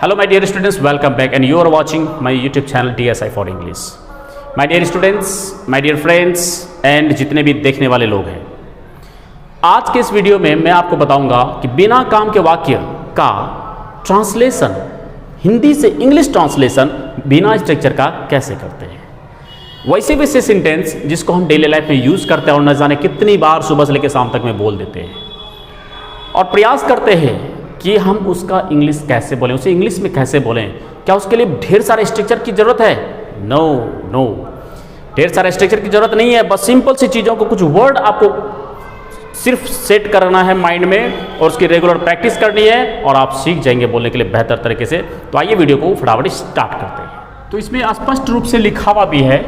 Hello my dear students, welcome back and you are watching my YouTube channel TSI for English. My dear students, my dear friends and जितने भी देखने वाले लोग हैं, आज के इस वीडियो में मैं आपको बताऊंगा कि बिना काम के वाक्य का ट्रांसलेशन, हिंदी से इंग्लिश ट्रांसलेशन बिना स्ट्रक्चर का कैसे करते हैं। वैसे वैसे सेंटेंस जिसको हम डेली लाइफ में यूज़ करते हैं और न जाने कितनी बार सुबह से लेकर शाम तक में बोल देते हैं और प्रयास करते हैं कि हम उसका इंग्लिश कैसे बोलें, उसे इंग्लिश में कैसे बोलें। क्या उसके लिए ढेर सारे स्ट्रक्चर की ज़रूरत है? नो, ढेर सारे स्ट्रक्चर की ज़रूरत नहीं है। बस सिंपल सी चीज़ों को, कुछ वर्ड आपको सिर्फ सेट करना है माइंड में और उसकी रेगुलर प्रैक्टिस करनी है और आप सीख जाएंगे बोलने के लिए बेहतर तरीके से। तो आइए वीडियो को फटाफट स्टार्ट करते हैं। तो इसमें स्पष्ट रूप से लिखा हुआ भी है,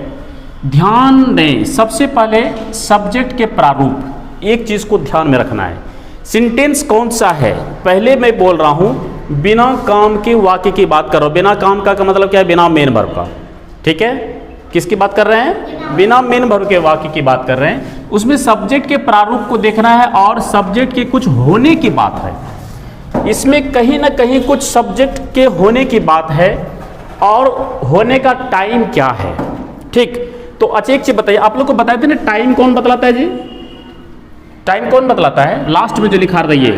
ध्यान दें। सबसे पहले सब्जेक्ट के प्रारूप, एक चीज़ को ध्यान में रखना है। सेंटेंस कौन सा है? पहले मैं बोल रहा हूं बिना काम के वाक्य की बात कर रहा हूं। बिना काम का मतलब क्या है? बिना मेन वर्ब का। ठीक है, किसकी बात कर रहे हैं? बिना मेन वर्ब के वाक्य की बात कर रहे हैं। उसमें सब्जेक्ट के प्रारूप को देखना है और सब्जेक्ट के कुछ होने की बात है। इसमें कहीं ना कहीं कुछ सब्जेक्ट के होने की बात है और होने का टाइम क्या है। ठीक, तो अच्छा एक चीज बताइए, आप लोग को बताए थे ना टाइम कौन बतलाता है जी? टाइम कौन बतलाता है? लास्ट में जो लिखा रही है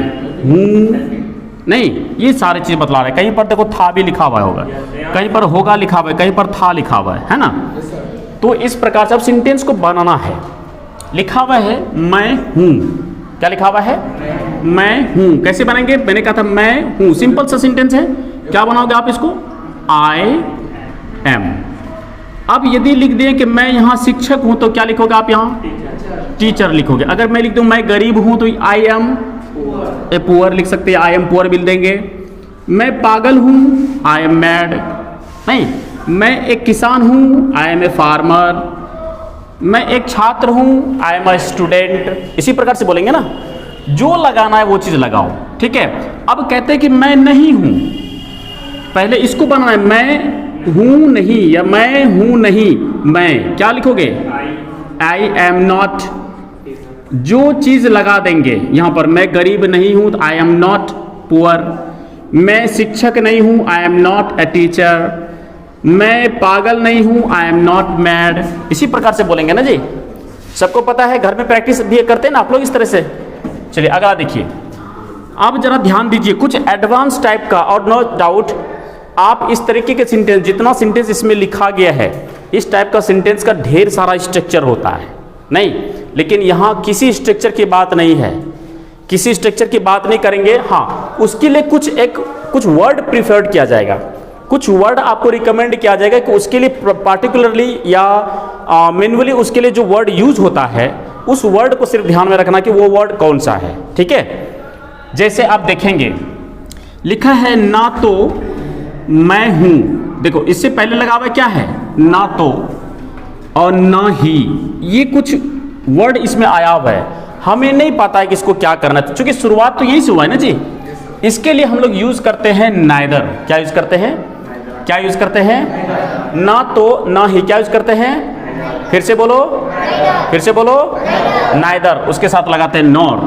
नहीं, ये सारी चीज बतला रहे हैं। कहीं पर देखो था भी लिखा हुआ होगा, कहीं पर होगा लिखा हुआ है, कहीं पर था लिखा हुआ है ना। तो इस प्रकार से अब सेंटेंस को बनाना है। लिखा हुआ है मैं हूं। क्या लिखा हुआ है? मैं हूं। कैसे बनाएंगे? मैंने कहा था मैं हूं, सिंपल सा सेंटेंस है। क्या बनाओगे आप इसको? I am. अब यदि लिख दिए कि मैं यहां शिक्षक हूं तो क्या लिखोगे आप? यहां टीचर लिखोगे। अगर मैं लिख दूं मैं गरीब हूं तो आई एम ए पुअर लिख सकते हैं, आई एम पुअर बिल देंगे। मैं पागल हूं, आई एम मैड। नहीं, मैं एक किसान हूं, आई एम ए फार्मर। मैं एक छात्र हूं, आई एम ए स्टूडेंट। इसी प्रकार से बोलेंगे ना, जो लगाना है वो चीज लगाओ। ठीक है, अब कहते हैं कि मैं नहीं हूं, पहले इसको बनाना है। मैं हूं नहीं या मैं हूं नहीं, मैं क्या लिखोगे? I am not. जो चीज लगा देंगे यहां पर, मैं गरीब नहीं हूं तो आई एम नॉट पुअर। मैं शिक्षक नहीं हूं, I am not a teacher. मैं पागल नहीं हूं, आई एम नॉट मैड। इसी प्रकार से बोलेंगे ना जी, सबको पता है, घर में प्रैक्टिस भी करते हैं ना आप लोग इस तरह से। चलिए अगला देखिए, अब जरा ध्यान दीजिए, कुछ एडवांस टाइप का और नो डाउट आप इस तरीके के सेंटेंस, जितना सेंटेंस इसमें लिखा गया है इस टाइप का सेंटेंस का ढेर सारा स्ट्रक्चर होता है नहीं, लेकिन यहां किसी स्ट्रक्चर की बात नहीं है, किसी स्ट्रक्चर की बात नहीं करेंगे। हाँ, उसके लिए कुछ वर्ड प्रिफर्ड किया जाएगा, कुछ वर्ड आपको रिकमेंड किया जाएगा कि उसके लिए पार्टिकुलरली या मैन्युअली उसके लिए जो वर्ड यूज होता है उस वर्ड को सिर्फ ध्यान में रखना कि वो वर्ड कौन सा है। ठीक है, जैसे आप देखेंगे लिखा है ना तो मैं हूं। देखो इससे पहले लगा हुआ क्या है? ना तो और ना ही। ये कुछ वर्ड इसमें आया हुआ है, हमें नहीं पता है कि इसको क्या करना है, क्योंकि शुरुआत तो यही से हुआ है ना जी। इसके लिए हम लोग यूज करते हैं नाइदर। क्या यूज करते हैं? क्या यूज करते हैं? ना तो ना ही। क्या यूज करते हैं? फिर से बोलो, फिर से बोलो, नाइदर। उसके साथ लगाते हैं नॉर।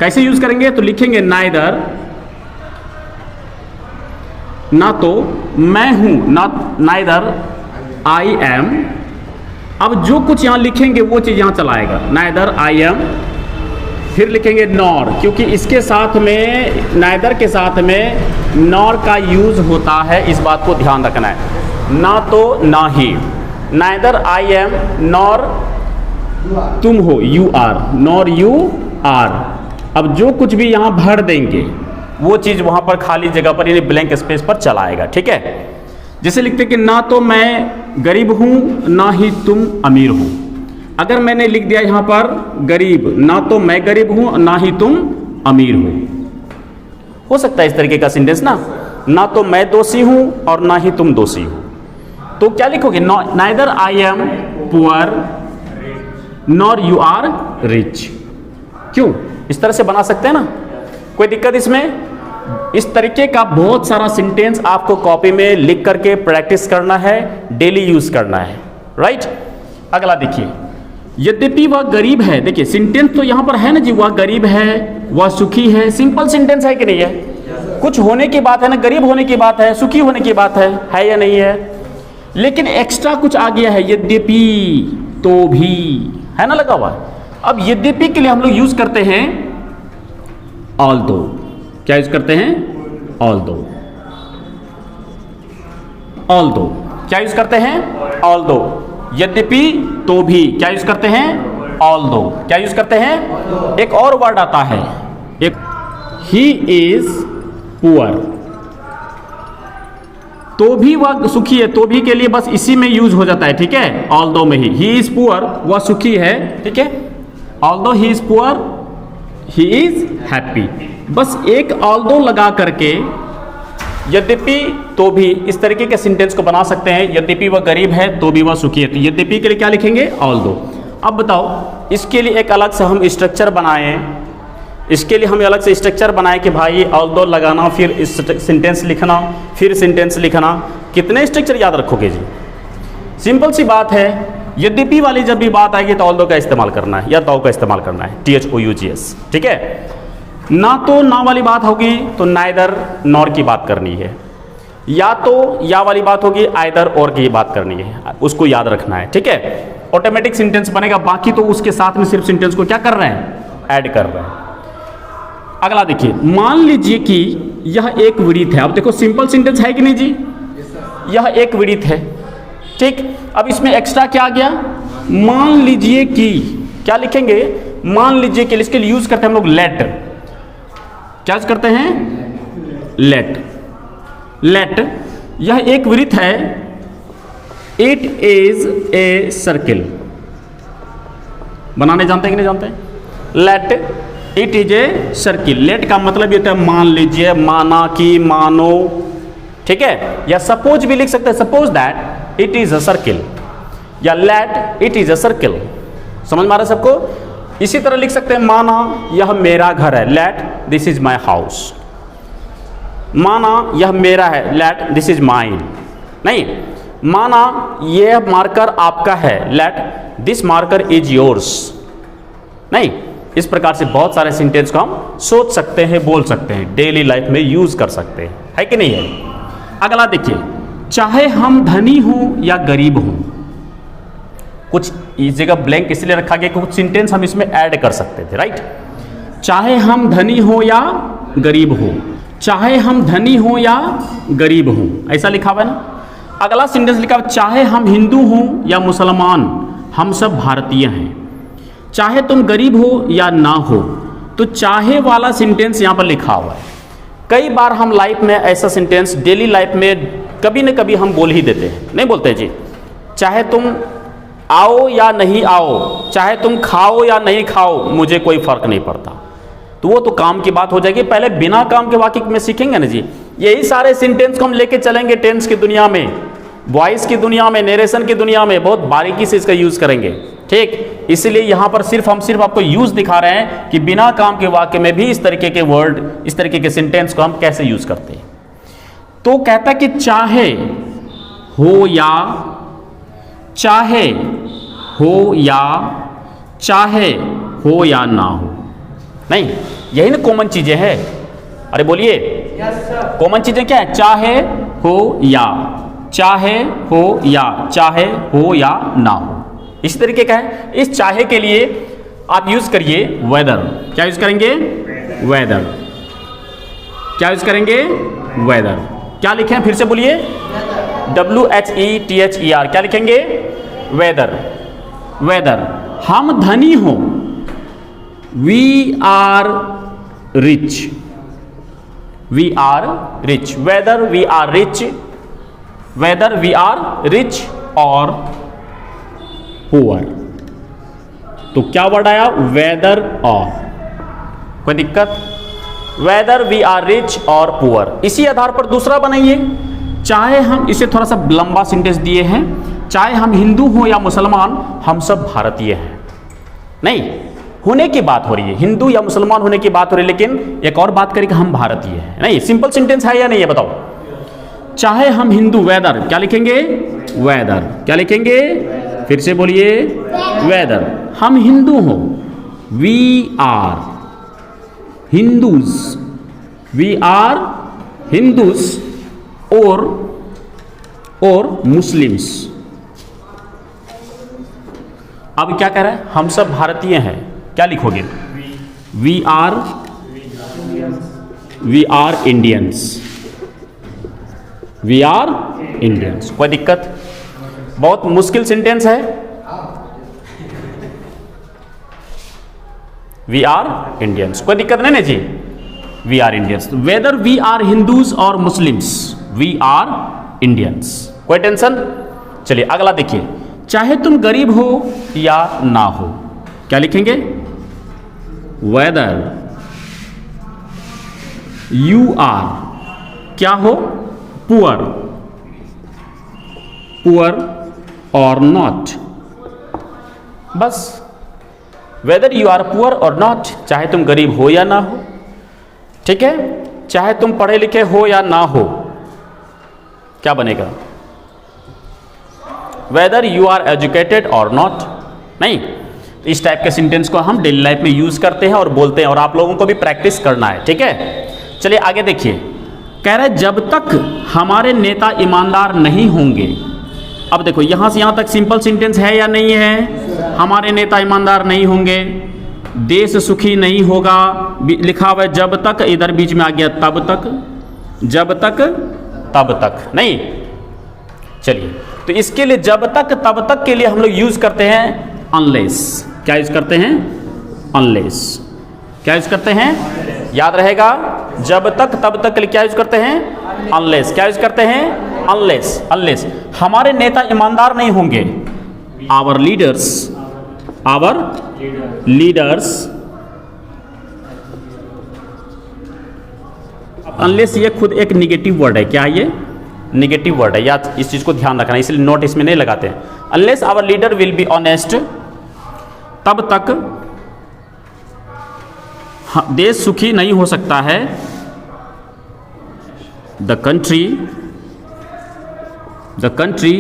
कैसे यूज करेंगे? तो लिखेंगे नाइदर, ना तो मैं हूं, नाइदर आई एम। अब जो कुछ यहां लिखेंगे वो चीज यहां चलाएगा, नाइदर आई एम। फिर लिखेंगे नॉर, क्योंकि इसके साथ में, नाइदर के साथ में नॉर का यूज होता है, इस बात को ध्यान रखना है। ना तो ना ही, नाइदर आई एम नॉर तुम हो, you are, nor you are. अब जो कुछ भी यहां भर देंगे वो चीज वहां पर खाली जगह पर यानी ब्लैंक स्पेस पर चलाएगा। ठीक है, जैसे लिखते कि ना तो मैं गरीब हूं, ना ही तुम अमीर हो। अगर मैंने लिख दिया यहां पर गरीब, ना तो मैं गरीब हूं, ना ही तुम अमीर हो सकता है इस तरीके का सेंटेंस ना तो मैं दोषी हूं और ना ही तुम दोषी हो। तो क्या लिखोगे? Neither I am poor nor you are rich. क्यों? इस तरह से बना सकते हैं ना, कोई दिक्कत इसमें? इस तरीके का बहुत सारा सेंटेंस आपको कॉपी में लिख करके प्रैक्टिस करना है, डेली यूज करना है। राइट, अगला देखिए, यद्यपि वह गरीब है। देखिए सेंटेंस तो यहां पर है ना जी, वह गरीब है, वह सुखी है। सिंपल सेंटेंस है कि नहीं है? कुछ होने की बात है ना, गरीब होने की बात है, सुखी होने की बात है या नहीं है? लेकिन एक्स्ट्रा कुछ आ गया है, यद्यपि, तो भी, है ना लगा हुआ। अब यद्यपि के लिए हम लोग यूज करते हैं ऑल्दो। क्या यूज करते हैं? ऑल्दो। ऑल्दो क्या यूज करते हैं? ऑल्दो। यद्यपि, तो भी क्या यूज करते हैं? ऑल्दो। क्या यूज करते हैं? एक और वर्ड आता है, एक, ही इज पुअर। तो भी वह सुखी है, तो भी के लिए बस इसी में यूज हो जाता है, ठीक है, ऑल्दो में ही इज पुअर, वह सुखी है, ठीक है, although he is poor he is happy. बस एक ऑल्दो लगा करके यद्यपि, तो भी, इस तरीके के सेंटेंस को बना सकते हैं। यद्यपि वह गरीब है तो भी वह सुखी है, तो यद्यपि के लिए क्या लिखेंगे? ऑल्दो। अब बताओ, इसके लिए एक अलग से हम स्ट्रक्चर बनाएं, इसके लिए हम अलग से स्ट्रक्चर बनाएं कि भाई ऑल्दो लगाना, फिर सेंटेंस लिखना, फिर सेंटेंस लिखना। कितने स्ट्रक्चर याद रखोगे जी? सिंपल सी बात है, यद्यपि वाली जब भी बात आएगी तो ऑल्दो का इस्तेमाल करना है या तो का इस्तेमाल करना है, THOUGS, ठीक है। ना तो ना वाली बात होगी तो नाइदर नॉर की बात करनी है, या तो या वाली बात होगी आइदर और की बात करनी है, उसको याद रखना है, ठीक है। ऑटोमेटिक सेंटेंस बनेगा, बाकी तो उसके साथ में सिर्फ सेंटेंस को क्या कर रहे हैं? ऐड कर रहे हैं। अगला देखिए, मान लीजिए कि यह एक विडित है। अब देखो सिंपल सेंटेंस है कि नहीं जी? यह एक विडित है, ठीक। अब इसमें एक्स्ट्रा क्या आ गया? मान लीजिए कि, क्या लिखेंगे? मान लीजिए कि, इसके लिए यूज करते हैं हम लोग लेट। क्या यूज करते हैं? लेट। लेट, यह एक वृत्त है, इट इज ए सर्किल। बनाने जानते हैं कि नहीं जानते? Let, it is a circle. Let का मतलब ये होता है मान लीजिए, माना कि, मानो, ठीक है। या सपोज भी लिख सकते हैं, suppose that it is a circle, या let it is a circle. समझ में आ रहा है सबको? इसी तरह लिख सकते हैं, माना यह मेरा घर है, let this is my house. माना यह मेरा है, लेट दिस इज माइन। नहीं, माना यह मार्कर आपका है, let this marker is yours. नहीं, इस प्रकार से बहुत सारे सेंटेंस को हम सोच सकते हैं, बोल सकते हैं, डेली लाइफ में यूज कर सकते हैं, है कि नहीं है? अगला देखिए, चाहे हम धनी हों या गरीब हों। कुछ इस जगह ब्लैंक इसलिए रखा गया कि कुछ सेंटेंस हम इसमें ऐड कर सकते थे, राइट। चाहे हम धनी हो या गरीब हो, चाहे हम धनी हो या गरीब हो, ऐसा लिखा हुआ है ना। अगला सेंटेंस लिखा हुआ, चाहे हम हिंदू हों या मुसलमान, हम सब भारतीय हैं। चाहे तुम गरीब हो या ना हो, तो चाहे वाला सेंटेंस यहाँ पर लिखा हुआ है। कई बार हम लाइफ में ऐसा सेंटेंस डेली लाइफ में कभी न कभी हम बोल ही देते हैं, नहीं बोलते जी? चाहे तुम आओ या नहीं आओ, चाहे तुम खाओ या नहीं खाओ, मुझे कोई फर्क नहीं पड़ता। तो वो तो काम की बात हो जाएगी, पहले बिना काम के वाक्य में सीखेंगे ना जी। यही सारे सेंटेंस को हम लेके चलेंगे टेंस की दुनिया में, वॉइस की दुनिया में, नरेशन की दुनिया में, बहुत बारीकी से इसका यूज करेंगे, ठीक। इसलिए यहाँ पर हम सिर्फ आपको यूज दिखा रहे हैं कि बिना काम के वाक्य में भी इस तरीके के वर्ड, इस तरीके के सेंटेंस को हम कैसे यूज करते हैं। तो कहता है कि चाहे हो या, चाहे हो या, चाहे हो या ना हो। नहीं, यही ना कॉमन चीजें हैं। अरे बोलिए, कॉमन चीजें क्या है? चाहे हो या, चाहे हो या, चाहे हो या ना हो, इस तरीके का है। इस चाहे के लिए आप यूज करिए वेदर। क्या यूज करेंगे? वेदर। क्या यूज करेंगे? वेदर। क्या लिखें? फिर से बोलिए, WHETHER। क्या लिखेंगे? वेदर। वेदर। हम धनी हो, we are rich. We are rich. Whether we are rich, whether we are rich और पुअर। तो क्या वर्ड आया? वेदर और। कोई दिक्कत? वेदर वी आर रिच और पुअर। इसी आधार पर दूसरा बनाइए, चाहे हम, इसे थोड़ा सा लंबा सेंटेंस दिए हैं, चाहे हम हिंदू हो या मुसलमान, हम सब भारतीय हैं। नहीं, होने की बात हो रही है, हिंदू या मुसलमान होने की बात हो रही है, लेकिन एक और बात करें कि हम भारतीय हैं। नहीं, सिंपल सेंटेंस है या नहीं है बताओ? चाहे हम हिंदू, वेदर। क्या लिखेंगे? वेदर। क्या लिखेंगे? फिर से बोलिए, वेदर। हम हिंदू हो, we are Hindus, we are Hindus और मुस्लिम्स। अब क्या कह रहा है, हम सब भारतीय हैं, क्या लिखोगे? We are Indians, we are Indians. कोई दिक्कत? बहुत मुश्किल सेंटेंस है। वी आर इंडियंस, कोई दिक्कत नहीं ना जी? We are Indians. Whether we are Hindus और मुस्लिम्स, वी आर इंडियंस। कोई टेंशन? चलिए अगला देखिए, चाहे तुम गरीब हो या ना हो, क्या लिखेंगे? वेदर यू आर, क्या हो? पुअर और नॉट। बस, वेदर यू आर पुअर और नॉट, चाहे तुम गरीब हो या ना हो, ठीक है? चाहे तुम पढ़े लिखे हो या ना हो, क्या बनेगा? वेदर यू आर एजुकेटेड और नॉट। नहीं, इस टाइप के सेंटेंस को हम डेली लाइफ में यूज करते हैं और बोलते हैं, और आप लोगों को भी प्रैक्टिस करना है, ठीक है? चलिए आगे देखिए, कह रहे जब तक हमारे नेता ईमानदार नहीं होंगे। अब देखो यहां से यहां तक सिंपल सेंटेंस है या नहीं है? हमारे नेता ईमानदार नहीं होंगे, देश सुखी नहीं होगा, लिखा हुआ है जब तक, इधर बीच में आ गया तब तक, जब तक तब तक नहीं। चलिए, तो इसके लिए जब तक तब तक के लिए हम लोग यूज करते हैं अनलेस। क्या यूज करते हैं? अनलेस। क्या यूज करते हैं? याद रहेगा, जब तक तब तक के लिए क्या यूज करते हैं? अनलेस। क्या यूज करते हैं? अनलेस। अनलेस हमारे नेता ईमानदार नहीं होंगे, आवर लीडर्स, अनलेस ये खुद एक निगेटिव वर्ड है। क्या है ये? निगेटिव वर्ड है, या इस चीज को ध्यान रखना, इसलिए नोट इसमें नहीं लगाते हैं। Unless our leader will be honest, तब तक देश सुखी नहीं हो सकता है। The country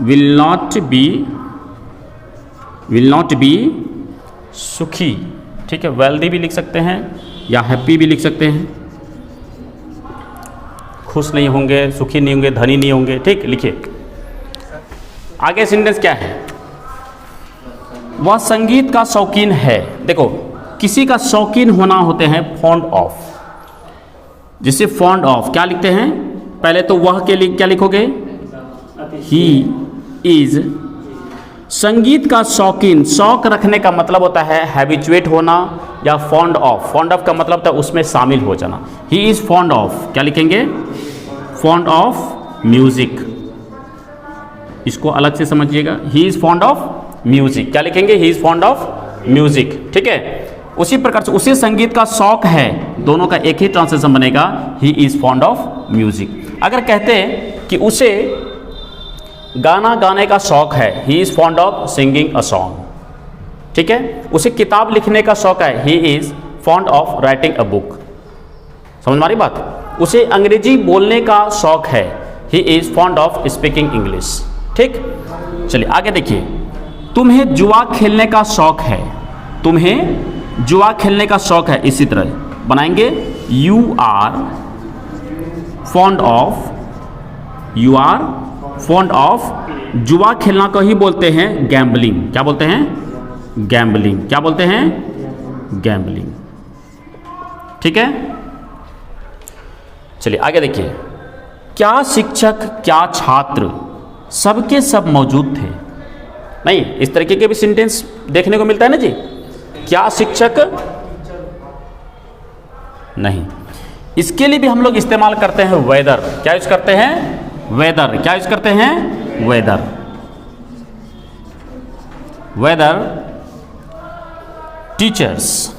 will not be सुखी, ठीक है? वेल्दी भी लिख सकते हैं या हैप्पी भी लिख सकते हैं। खुश नहीं होंगे, सुखी नहीं होंगे, धनी नहीं होंगे, ठीक? लिखिए आगे सेंटेंस क्या है? वह संगीत का शौकीन है। देखो, किसी का शौकीन होना होते हैं फॉन्ड ऑफ, जिसे फॉन्ड ऑफ क्या लिखते हैं? पहले तो वह के लिए क्या लिखोगे? He is. संगीत का शौकीन, शौक रखने का मतलब होता है हैबिचुएट होना, या फॉन्ड ऑफ। फॉन्ड ऑफ का मतलब था उसमें शामिल हो जाना। ही इज फॉन्ड ऑफ, क्या लिखेंगे? Fond of music. इसको अलग से समझिएगा, he is fond of music. क्या लिखेंगे? He is fond of music, ठीक है? उसी प्रकार से उसे संगीत का शौक है, दोनों का एक ही ट्रांसलेशन बनेगा, he is fond of music. अगर कहते हैं कि उसे गाना गाने का शौक है, he is fond of singing a song, ठीक है? उसे किताब लिखने का शौक है, he is fond of writing a book. समझ में आ रही बात? उसे अंग्रेजी बोलने का शौक है, he is fond of speaking English, ठीक? चलिए आगे देखिए, तुम्हें जुआ खेलने का शौक है, तुम्हें जुआ खेलने का शौक है। इसी तरह बनाएंगे, यू आर फॉन्ड ऑफ, जुआ खेलना को ही बोलते हैं गैम्बलिंग। क्या बोलते हैं? गैम्बलिंग। क्या बोलते हैं? गैम्बलिंग, ठीक है? चलिए आगे देखिए, क्या शिक्षक क्या छात्र सबके सब मौजूद थे। नहीं, इस तरीके के भी सेंटेंस देखने को मिलता है ना जी। क्या शिक्षक नहीं, इसके लिए भी हम लोग इस्तेमाल करते हैं वेदर। क्या यूज करते हैं? वेदर। क्या यूज करते हैं? वेदर। वेदर टीचर्स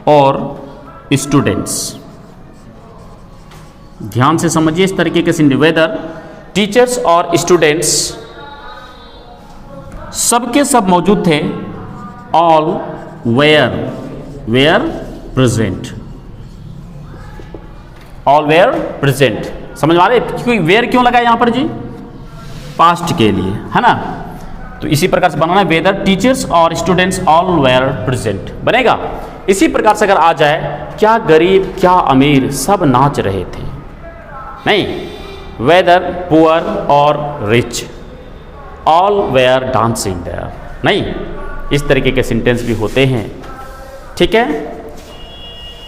और स्टूडेंट्स। ध्यान से समझिए इस तरीके के सेंटेंस, वेदर टीचर्स और स्टूडेंट्स सबके सब मौजूद थे, all were present, all were present. समझ में आ रहे? क्योंकि वेयर क्यों लगा यहां पर जी? पास्ट के लिए, है ना? तो इसी प्रकार से बनाना है, वेदर टीचर्स और स्टूडेंट्स ऑल वेयर प्रेजेंट बनेगा। इसी प्रकार से अगर आ जाए, क्या गरीब क्या अमीर सब नाच रहे थे, नहीं, वेदर पुअर और rich all were dancing there, नहीं, इस तरीके के सेंटेंस भी होते हैं। ठीक है,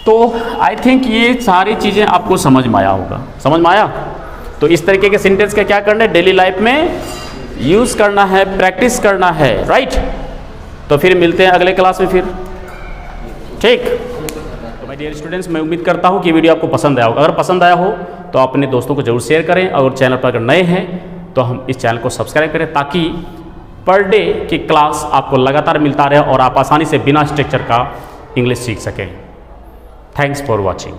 तो आई थिंक ये सारी चीज़ें आपको समझ में आया होगा, समझ में आया। तो इस तरीके के सेंटेंस का क्या करना है, डेली लाइफ में यूज़ करना है, प्रैक्टिस करना है, राइट। तो फिर मिलते हैं अगले क्लास में फिर, ठीक। तो माय डियर स्टूडेंट्स, मैं उम्मीद करता हूँ कि वीडियो आपको पसंद आया होगा। अगर पसंद आया हो तो अपने दोस्तों को जरूर शेयर करें, और चैनल पर अगर नए हैं तो हम इस चैनल को सब्सक्राइब करें, ताकि पर डे की क्लास आपको लगातार मिलता रहे और आप आसानी से बिना स्ट्रक्चर का इंग्लिश सीख सकें। Thanks for watching.